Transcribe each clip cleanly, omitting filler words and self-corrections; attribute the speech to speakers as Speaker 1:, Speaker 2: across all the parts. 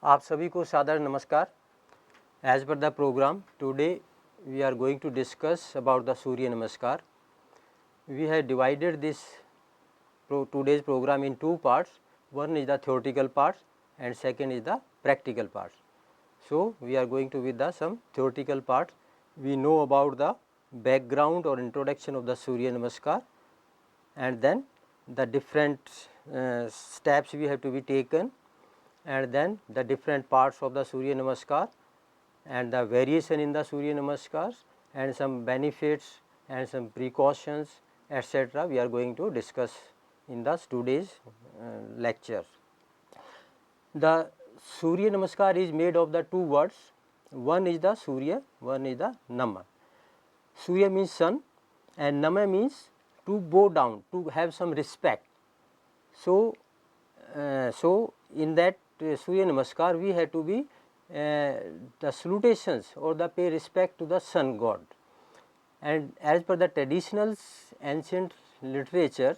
Speaker 1: आप सभी को सादर नमस्कार। As per the program, today we are going to discuss about the Surya Namaskar. We have divided this today's program in two parts. One is the theoretical part and second is the practical part. So, we are going to with the some theoretical part. We know about the background or introduction of the Surya Namaskar, and then the different steps we have to be taken, and then the different parts of the Surya Namaskar and the variation in the Surya Namaskars and some benefits and some precautions, etc. we are going to discuss in the today's lecture. The Surya Namaskar is made of the two words, one is the Surya, one is the Nama. Surya means sun and Nama means to bow down, to have some respect. So, in that Surya Namaskar we have to be the salutations or the pay respect to the sun god. And as per the traditional ancient literature,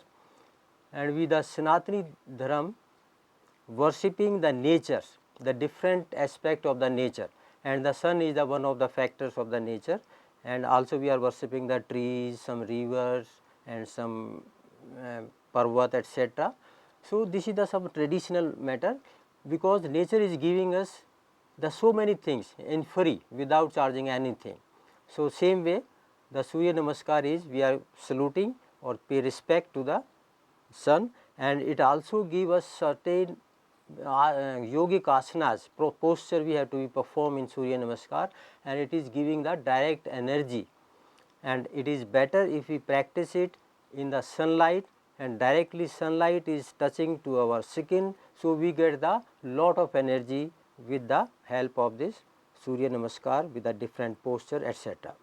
Speaker 1: and with the Sanatani Dharam, worshipping the nature, the different aspect of the nature, and the sun is the one of the factors of the nature, and also we are worshipping the trees, some rivers and some parvat, etc. So, this is the some traditional matter, because nature is giving us the so many things in free without charging anything. So, same way the Surya Namaskar is we are saluting or pay respect to the sun, and it also give us certain yogic asanas, posture we have to be perform in Surya Namaskar, and it is giving the direct energy, and it is better if we practice it in the sunlight, and directly sunlight is touching to our skin. So, we get the lot of energy with the help of this Surya Namaskar with the different posture, etc.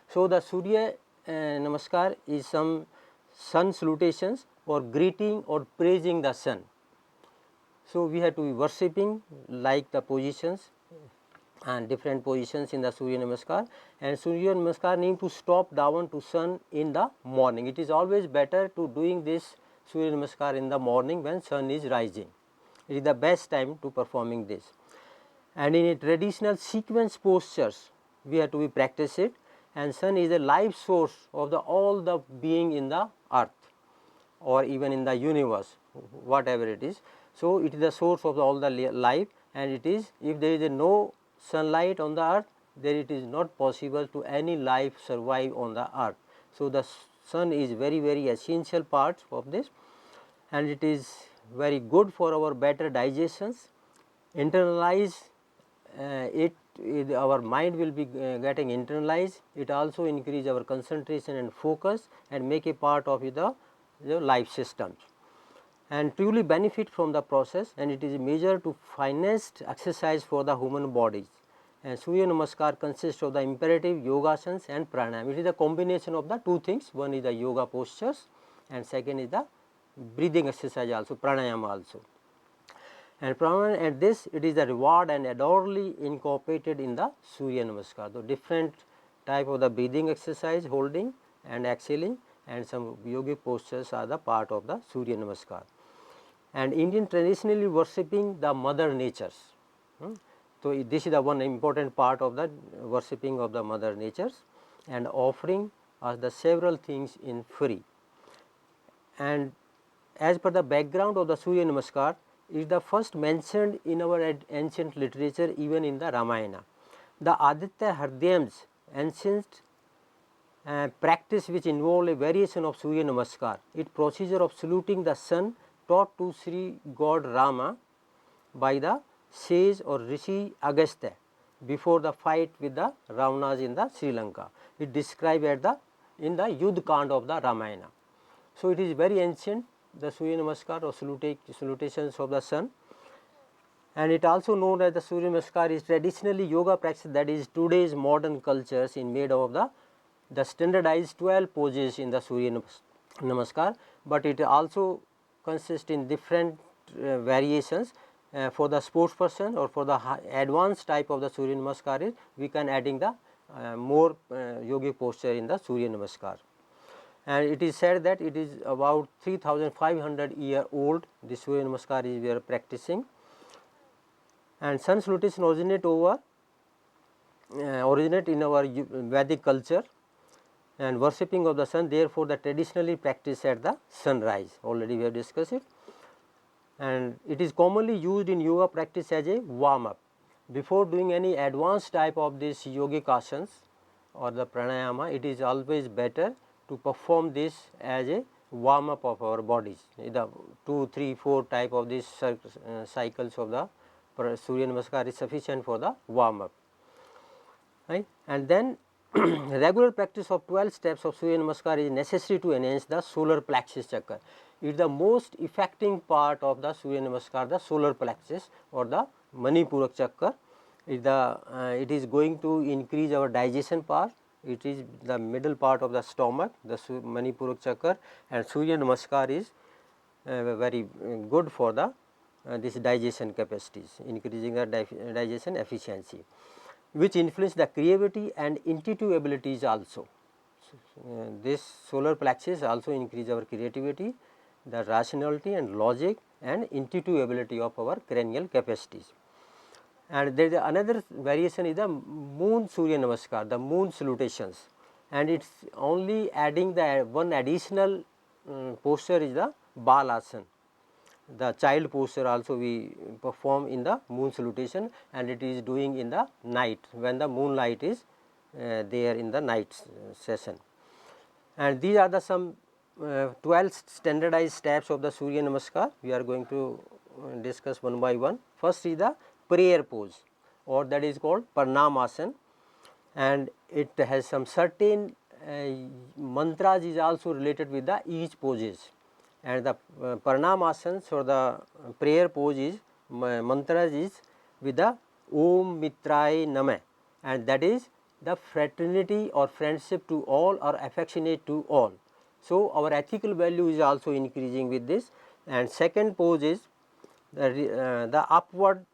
Speaker 1: So, the Surya Namaskar is some sun salutations or greeting or praising the sun. So, we have to be worshipping like the positions and different positions in the Surya Namaskar, and Surya Namaskar need to stop down to sun in the morning. It is always better to doing this Surya Namaskar in the morning when sun is rising. It is the best time to performing this. And in a traditional sequence postures we have to be practice it, and sun is the life source of the all the being in the earth or even in the universe, whatever it is. So, it is the source of all the life, and it is, if there is no sunlight on the earth, then it is not possible to any life survive on the earth. So, the sun is very essential part of this, and it is very good for our better digestions. Internalize our mind will be getting internalized. It also increase our concentration and focus and make a part of the life systems, and truly benefit from the process, and it is a major to finest exercise for the human bodies. And Surya Namaskar consists of the imperative yogasanas and pranayama. It is a combination of the two things, one is the yoga postures and second is the breathing exercise also, pranayama also. And this, it is the reward and adorably incorporated in the Surya Namaskar. The different type of the breathing exercise, holding and exhaling, and some yogic postures are the part of the Surya Namaskar. And Indian traditionally worshipping the mother natures. So, this is the one important part of the worshipping of the mother natures, and offering us the several things in free. And as per the background of the Surya Namaskar, is the first mentioned in our ancient literature, even in the Ramayana. The Aditya Hridayam's ancient practice which involved a variation of Surya Namaskar, its procedure of saluting the sun taught to Sri God Rama by the sage or Rishi Agastya before the fight with the Ravanas in the Sri Lanka. It described at the in the Yudh Kand of the Ramayana. So, it is very ancient, the Surya Namaskar or salutations of the sun, and it also known as the Surya Namaskar is traditionally yoga practice, that is today's modern cultures in made of the standardized 12 poses in the Surya Namaskar, but it also consists in different variations. For the sports person or for the advanced type of the Surya Namaskar, we can adding the more yogic posture in the Surya Namaskar. And it is said that it is about 3500 year old, the Surya Namaskar is we are practicing. And sun salutation originate in our Vedic culture and worshipping of the sun, therefore, the traditionally practiced at the sunrise, already we have discussed it, and it is commonly used in yoga practice as a warm up. Before doing any advanced type of this yogic asanas or the pranayama, it is always better to perform this as a warm up of our bodies. The 2, 3, 4 type of these cycles of the Surya Namaskar is sufficient for the warm up, right. And then regular practice of 12 steps of Surya Namaskar is necessary to enhance the solar plexus chakra. It is the most effective part of the Surya Namaskar, the solar plexus or the Manipurak chakra. It is going to increase our digestion power. It is the middle part of the stomach, the Manipurak chakra, and Surya Namaskar is very good for the this digestion capacities, increasing the digestion efficiency, which influence the creativity and intuitive abilities also. This solar plexus also increase our creativity, the rationality and logic and intuitive ability of our cranial capacities. And there is another variation is the moon Surya Namaskar, the moon salutations, and it is only adding the one additional posture is the Balasana. The child posture also we perform in the moon salutation, and it is doing in the night when the moonlight is there in the night session. And these are the some 12 standardized steps of the Surya Namaskar. We are going to discuss one by one. First is the prayer pose, or that is called Pranamasana, and it has some certain mantras is also related with the each poses. And the Pranamasanas or the prayer pose is mantras is with the Om Mitrai Namah, and that is the fraternity or friendship to all or affectionate to all. So, our ethical value is also increasing with this. And second pose is the upward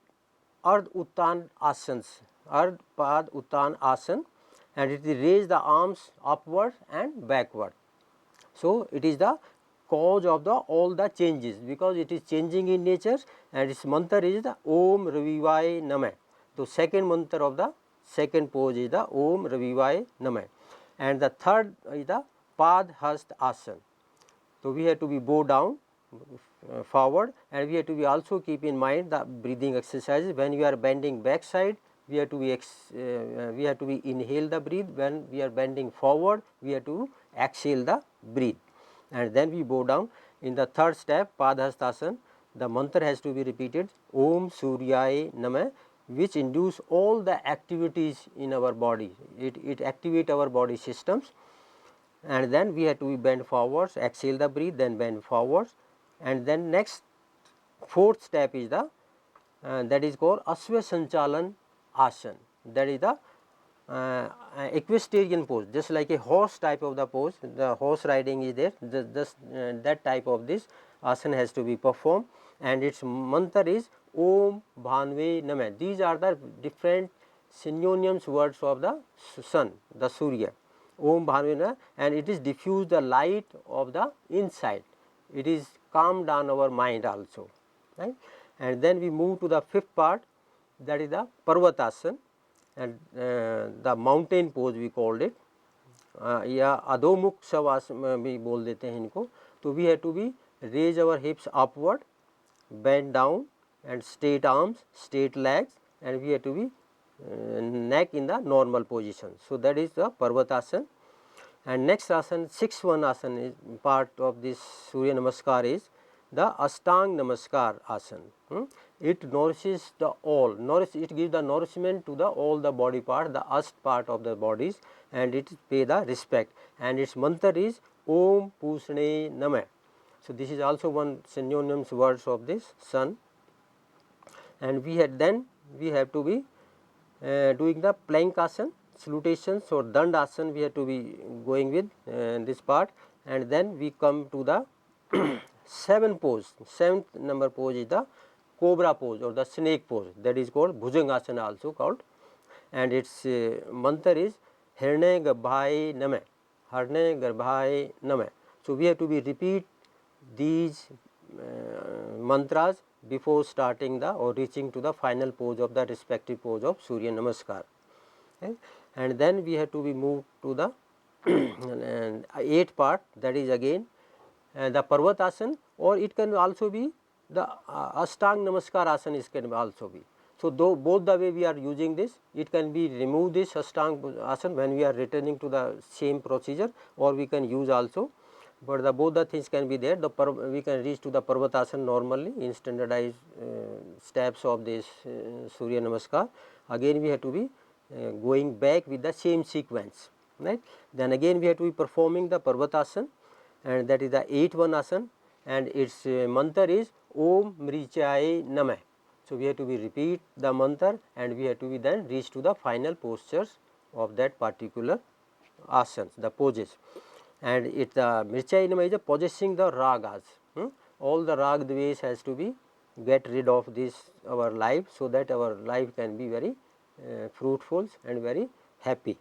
Speaker 1: Ardh Uttan Asanas, Ardh Pad Uttan Asana, and it is raise the arms upward and backward. So, it is the cause of the all the changes, because it is changing in nature, and its mantra is the Om Ravivai Namah. So, second mantra of the second pose is the Om Ravivai Namah, and the third is the Pad Hast Asana. So, we have to be bow down forward, and we have to be also keep in mind the breathing exercises. When we are bending back side, we have to be inhale the breathe. When we are bending forward, we have to exhale the breathe, and then we bow down. In the third step, Padhastasana, the mantra has to be repeated, Om Suryaya Namah, which induce all the activities in our body. It activate our body systems, and then we have to be bend forwards, exhale the breathe, then bend forwards, and then next fourth step is the that is called Asva Sanchalan Asana. That is the equestrian pose, just like a horse type of the pose. The horse riding is there, that type of this asana has to be performed, and its mantra is Om Bhanve Namah. These are the different synonymous words of the sun, the Surya. Om Bhanve Namah, and it is diffuse the light of the inside. It is calm down our mind also, right? And then we move to the fifth part, that is the Parvatasana, and the mountain pose we called it, या अधोमुख शवासन भी बोल देते हैं इनको. तो we have to be raise our hips upward, bend down, and straight arms, straight legs, and we have to be neck in the normal position. So, that is the Parvatasana. And next asana, sixth one asana is part of this Surya Namaskar is the Ashtang Namaskar asana. It nourishes the all, it gives the nourishment to the all the body part, the Asht part of the bodies, and it pay the respect, and its mantra is Om Pushne Namah. So, this is also one synonymous words of this sun, and we have to be doing the plank asana, salutations or Dandasana we have to be going with this part, and then we come to the seventh number pose is the cobra pose or the snake pose, that is called Bhujangasana also called, and its mantra is Hirne Garbhai Namah, Hirne Garbhai Namah. So, we have to be repeat these mantras before starting the or reaching to the final pose of the respective pose of Surya Namaskar. Okay. And then we have to be moved to the 8th part, that is again the Parvatasana, or it can also be the Ashtang Namaskar asana, it can also be. So, though both the way we are using this, it can be remove this Ashtang asana when we are returning to the same procedure, or we can use also, but the both the things can be there. We can reach to the Parvatasana normally in standardized steps of this Surya Namaskar. Again we have to be going back with the same sequence, right. Then again we have to be performing the Parvatasana, and that is the 8th one asana, and its mantra is Om Mrichaye Namah. So, we have to be repeat the mantra, and we have to be then reach to the final postures of that particular asanas, the poses. And it Mrichaye Namah is possessing the ragas. All the rag dvesh has to be get rid of this our life, so that our life can be very fruitful and very happy.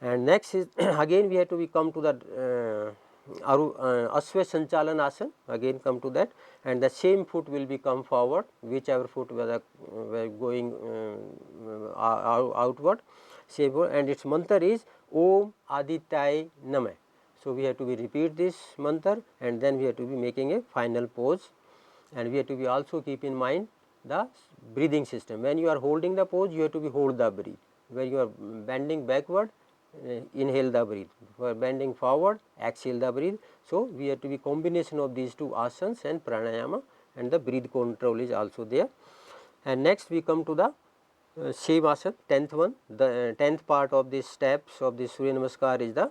Speaker 1: And next is again we have to be come to the Aswa Sanchalan asana, again come to that, and the same foot will be come forward, whichever foot were going outward, same foot, and its mantra is Om Adityaye Namah. So, we have to be repeat this mantra, and then we have to be making a final pose, and we have to be also keep in mind the breathing system. When you are holding the pose, you have to be hold the breath. When you are bending backward, inhale the breath. For bending forward, exhale the breath. So, we have to be combination of these two asanas and pranayama, and the breath control is also there. And next we come to the same asana, 10th one. The 10th part of these steps of the Surya Namaskar is the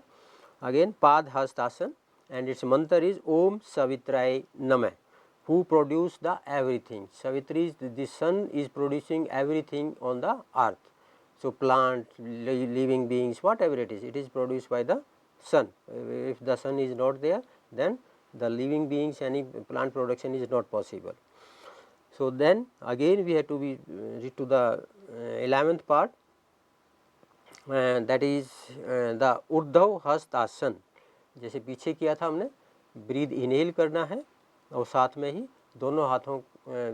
Speaker 1: again Pad Hasta asana, and its mantra is Om Savitraye Namah, who produce the everything. Savitri is the sun is producing everything on the earth. So, plant, living beings, whatever it is produced by the sun. If the sun is not there, then the living beings, any plant production is not possible. So, then again we have to be reach to the 11th part, that is the Urdhav Hasta asana. जैसे पीछे किया था हमने, breathe inhale करना है और साथ में ही दोनों हाथों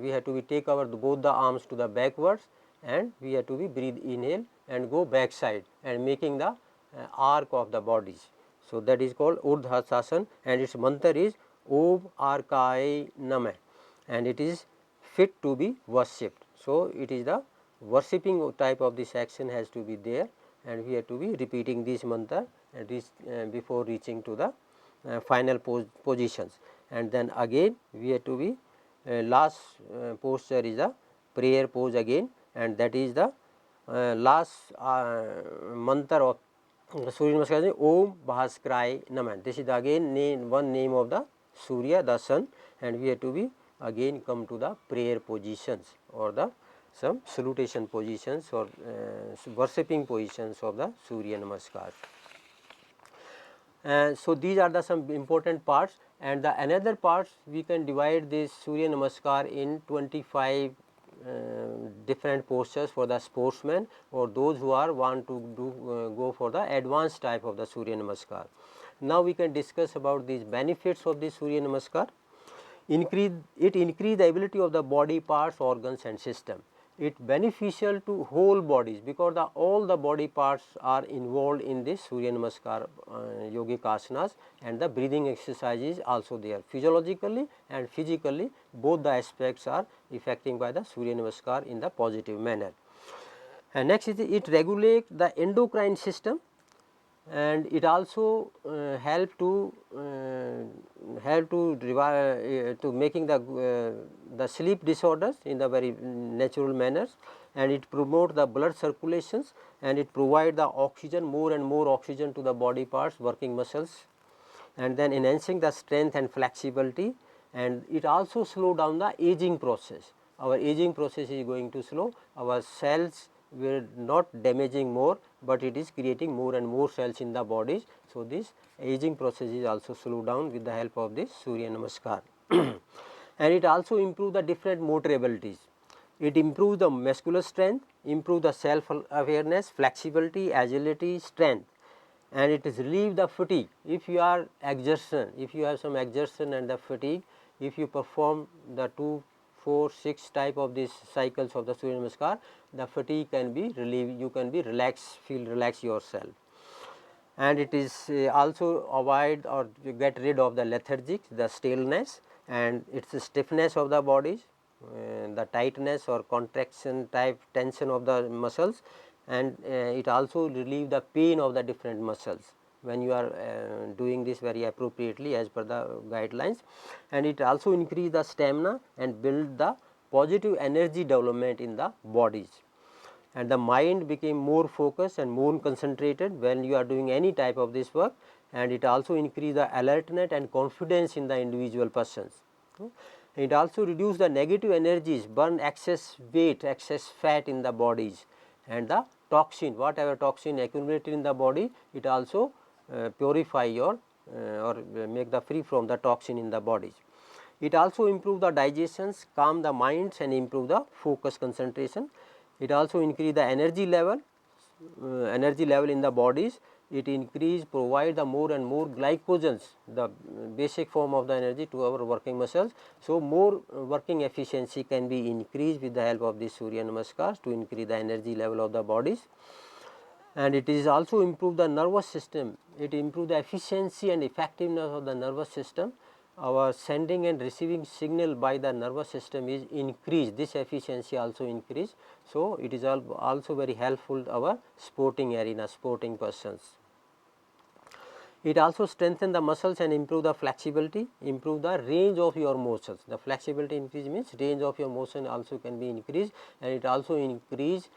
Speaker 1: we have to be take our both the arms to the backwards, and we have to be breathe inhale and go back side and making the arc of the bodies. So, that is called Urdhva Hastasana, and its mantra is Om Arkaye Namah, and it is fit to be worshipped. So, it is the worshipping type of this action has to be there, and we have to be repeating this mantra and before reaching to the final positions. And then again we have to be last posture is the prayer pose again, and that is the last mantra of Surya Namaskar, Om Bhaskraye Namah. This is again one name of the Surya, the sun, and we have to be again come to the prayer positions or the some salutation positions or worshipping positions of the Surya Namaskar. So, these are the some important parts, and the another parts we can divide this Surya Namaskar in 25 different postures for the sportsmen or those who are want to do go for the advanced type of the Surya Namaskar. Now, we can discuss about these benefits of the Surya Namaskar. It increase the ability of the body parts, organs and system. It beneficial to whole bodies, because all the body parts are involved in this Surya Namaskar yogic asanas, and the breathing exercises also there. Physiologically and physically both the aspects are affecting by the Surya Namaskar in the positive manner. And next is it regulate the endocrine system, and it also help to making the sleep disorders in the very natural manners, and it promote the blood circulations, and it provide the oxygen, more and more oxygen to the body parts, working muscles, and then enhancing the strength and flexibility, and it also slow down the aging process. Our aging process is going to slow, our cells will not damaging more, but it is creating more and more cells in the bodies. So, this aging process is also slow down with the help of this Surya Namaskar. And it also improve the different motor abilities. It improves the muscular strength, improve the self awareness, flexibility, agility, strength, and it is relieve the fatigue. If you are exertion, if you have some exertion and the fatigue, if you perform the 2, 4, 6 type of these cycles of the Surya Namaskar, the fatigue can be relieved, you can be relaxed, feel relax yourself. And it is also avoid or get rid of the lethargic, the staleness, and its stiffness of the bodies, the tightness or contraction type tension of the muscles, and it also relieve the pain of the different muscles when you are doing this very appropriately as per the guidelines. And it also increase the stamina and build the positive energy development in the bodies, and the mind became more focused and more concentrated when you are doing any type of this work, and it also increase the alertness and confidence in the individual persons. It also reduce the negative energies, burn excess weight, excess fat in the bodies, and the toxin, whatever toxin accumulated in the body, it also purify your or make the free from the toxin in the bodies. It also improve the digestions, calm the minds, and improve the focus concentration. It also increase the energy level in the bodies. It increase, provide the more and more glycogens, the basic form of the energy, to our working muscles. So, more working efficiency can be increased with the help of this Surya Namaskars to increase the energy level of the bodies. And it is also improve the nervous system. It improve the efficiency and effectiveness of the nervous system. Our sending and receiving signal by the nervous system is increased, this efficiency also increase. So, it is also very helpful to our sporting arena, sporting persons. It also strengthen the muscles and improve the flexibility, improve the range of your motions. The flexibility increase means range of your motion also can be increased, and it also increase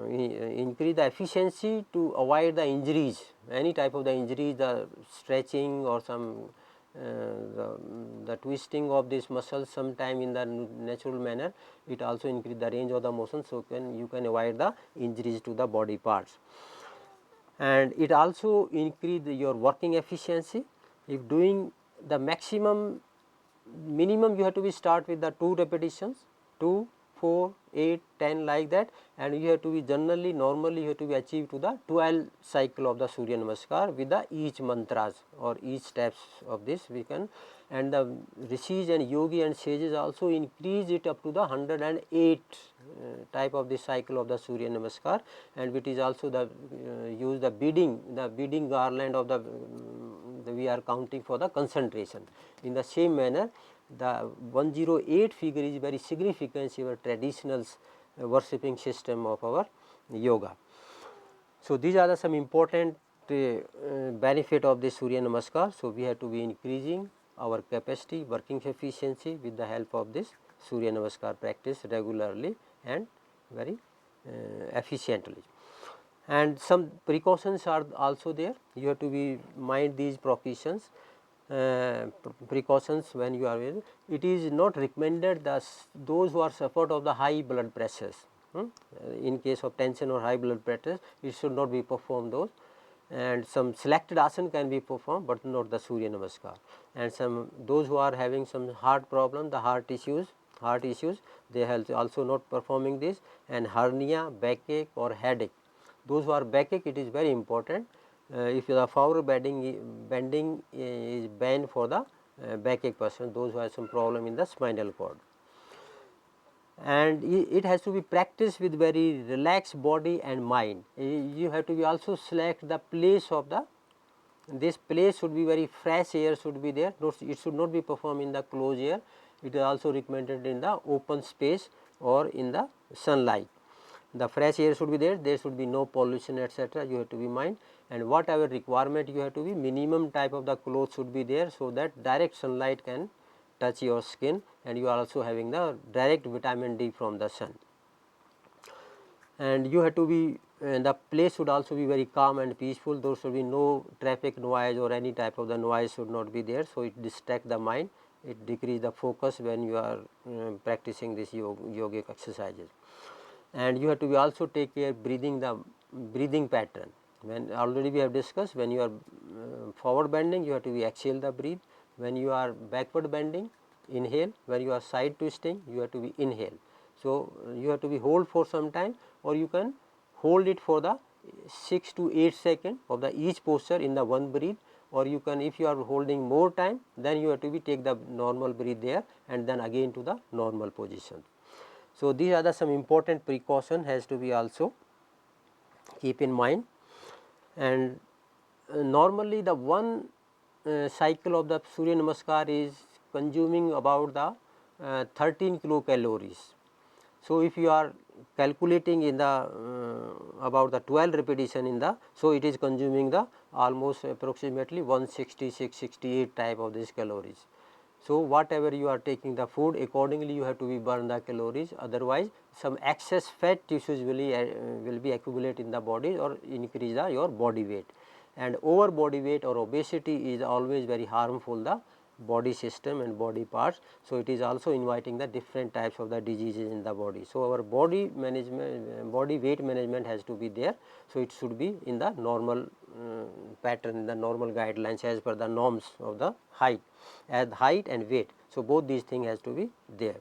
Speaker 1: increase the efficiency to avoid the injuries, any type of the injuries, the stretching or some the twisting of these muscles sometime in the natural manner. It also increase the range of the motion, so you can avoid the injuries to the body parts. And it also increase your working efficiency. If doing the minimum you have to be start with the 2 repetitions, 2, 4, 8, 10 like that, and you have to be generally normally you have to be achieved to the 12 cycle of the Surya Namaskar with the each mantras or each steps of this we can. And the rishis and yogi and sages also increase it up to the 108 type of this cycle of the Surya Namaskar, and which is also the use the beading garland of the we are counting for the concentration. In the same manner, the 108 figure is very significant in our traditional worshipping system of our yoga. So, these are the some important benefit of this Surya Namaskar. So, we have to be increasing our capacity, working efficiency with the help of this Surya Namaskar practice regularly and very efficiently. And some precautions are also there. You have to be mind these precautions when you are with. It is not recommended that those who are suffered of the high blood pressures, in case of tension or high blood pressure, it should not be performed those. And some selected asana can be performed, but not the Surya Namaskar. And some those who are having some heart problem, the heart issues, they have also not performing this. And hernia, backache or headache, those who are backache, it is very important. If the forward bending is banned for the backache person, those who have some problem in the spinal cord. And it has to be practiced with very relaxed body and mind. You have to be also select the place of the, this place should be very fresh air should be there, it should not be performed in the closed air. It is also recommended in the open space or in the sunlight. The fresh air should be there should be no pollution, etc. You have to be mind, and whatever requirement you have to be, minimum type of the clothes should be there, so that direct sunlight can touch your skin, and you are also having the direct vitamin D from the sun. And you have to be, the place should also be very calm and peaceful. There should be no traffic noise or any type of the noise should not be there, so it distract the mind, it decrease the focus when you are practicing this yogic exercises. And you have to be also take care breathing, the breathing pattern. When already we have discussed, when you are forward bending, you have to be exhale the breathe. When you are backward bending, inhale. When you are side twisting, you have to be inhale. So, you have to be hold for some time, or you can hold it for the 6 to 8 seconds of the each posture in the one breath, or you can, if you are holding more time, then you have to be take the normal breath there and then again to the normal position. So, these are the some important precaution has to be also keep in mind. And normally the one cycle of the Surya Namaskar is consuming about the 13 kilocalories. So, if you are calculating in the about the 12 repetition in the, so it is consuming the almost approximately 166-68 type of these calories. So, whatever you are taking the food, accordingly you have to be burn the calories, otherwise some excess fat tissues will be accumulate in the body or increase your body weight, and over body weight or obesity is always very harmful the body system and body parts. So, it is also inviting the different types of the diseases in the body. So, our body management, body weight management has to be there. So, it should be in the normal pattern, the normal guidelines as per the norms of the height, as height and weight. So, both these things has to be there.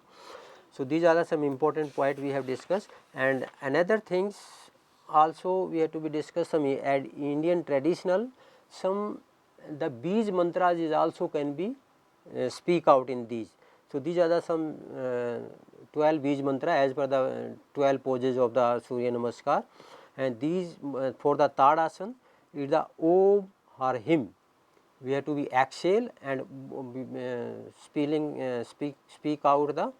Speaker 1: So, these are the some important point we have discussed, and another things also we have to be discussed some Indian traditional, some the Bij mantras is also can be speak out in these. So, these are the some 12 Bij mantra as per the 12 poses of the Surya Namaskar, and these for the Tadasana is the Om or Him. We have to be exhale and speak out the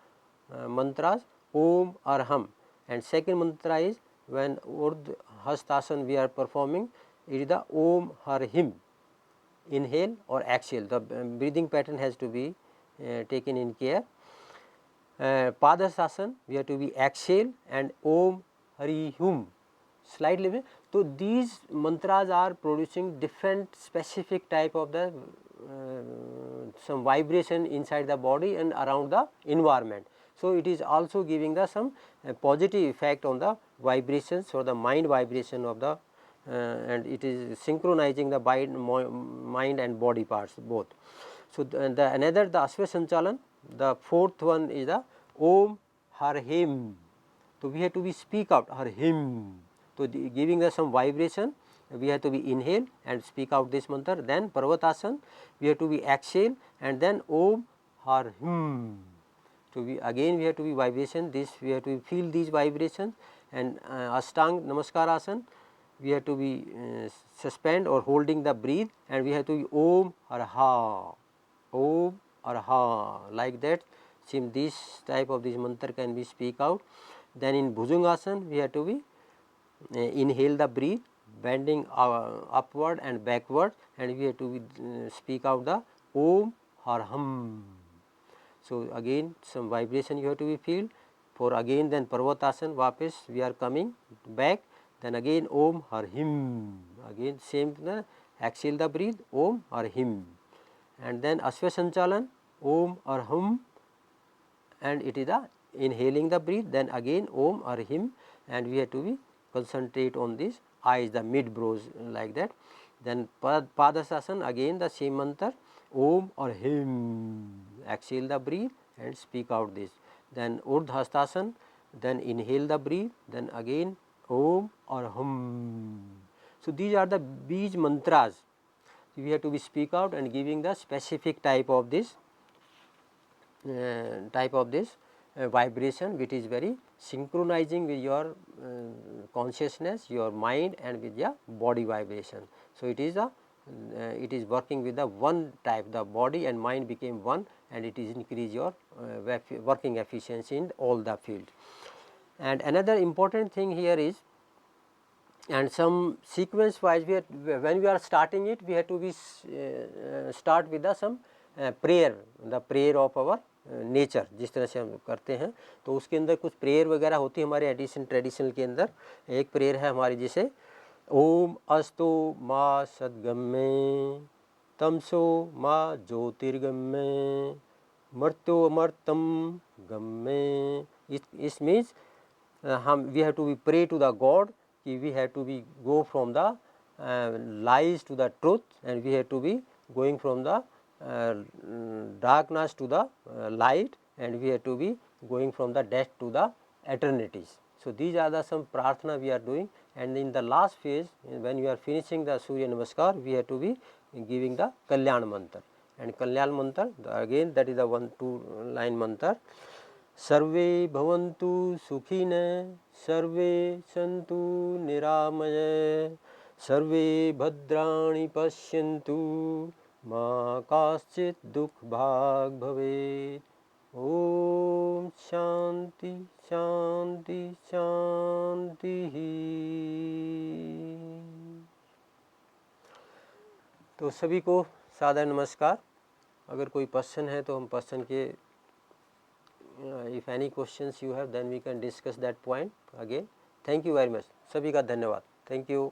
Speaker 1: mantras Om or Hum. And second mantra is when Urdhva Hastasana we are performing, it is the Om or Him. Inhale or exhale, the breathing pattern has to be taken in care. Padasasana we have to be exhale and Om Hari Hum slightly bit. So, these mantras are producing different specific type of the some vibration inside the body and around the environment. So, it is also giving the some positive effect on the vibrations or the mind vibration of the and it is synchronizing the mind and body parts both. So, the another the Ashwa Sanchalan, the fourth one is the Om Har Him. So, we have to be speak out Har Him. So, giving us some vibration, we have to be inhale and speak out this mantra. Then Parvatasana, we have to be exhale and then Om Har Hum. So, we have to be vibration, this we have to feel these vibrations. And Ashtanga Namaskar we have to be suspend or holding the breath, and we have to be Om or Ha, Om or Ha, like that. Same this type of this mantra can be speak out. Then in Bhujangasana we have to be inhale the breath, bending upward and backward, and we have to be, speak out the Om or Hum. So, again some vibration you have to be feel. For again then Parvatasana vapis we are coming back, then again Om or Him, again same exhale the breathe Om or Him, and then Ashwa Sanchalan Om or Hum, and it is the inhaling the breath, then again Om or Him, and we have to be concentrate on this eyes, the mid brows like that. Then Padasasana again the same mantra Om or Him, exhale the breath and speak out this. Then Urdhva Hastasana, then inhale the breath, then again Om or Hum. So, these are the Bij mantras we have to be speak out and giving the specific type of this vibration, which is very synchronizing with your consciousness, your mind, and with your body vibration. So, it is working with the one type, the body and mind became one, and it is increase your working efficiency in all the field. And another important thing here is, and some sequence wise when we are starting it, we have to be start with the some prayer, the prayer of our nature, जिस तरह से हम करते हैं, तो उसके अंदर कुछ प्रेयर वगैरह होती है हमारे एडिशन ट्रेडिशनल के अंदर. एक प्रेयर है हमारी जैसे ओम अस्तु माँ सद्गम्मे तमसो माँ ज्योतिर्गम्मे मर्त्यो अमर्तम गम्मे. इस मीन्स हम we have to be pray to the god कि we have to be go from the lies to the truth, and we have to be going from the darkness to the light, and we have to be going from the death to the eternities. So, these are the some prarthana we are doing and in the last phase when you are finishing the Surya Namaskar, we have to be giving the Kalyan mantra, and Kalyan mantra again that is the 1-2 line mantra. सर्वे भवन्तु सुखिनः सर्वे सन्तु निरामय सर्वे भद्राणि पश्यन्तु मा काश्चित् दुःखभाग् भवेत्। ओम शांति शांति शांति। तो सभी को सादर नमस्कार। अगर कोई क्वेश्चन है तो हम क्वेश्चन के if any questions you have then we can discuss that point again. Thank you very much. सभी का धन्यवाद. Thank you.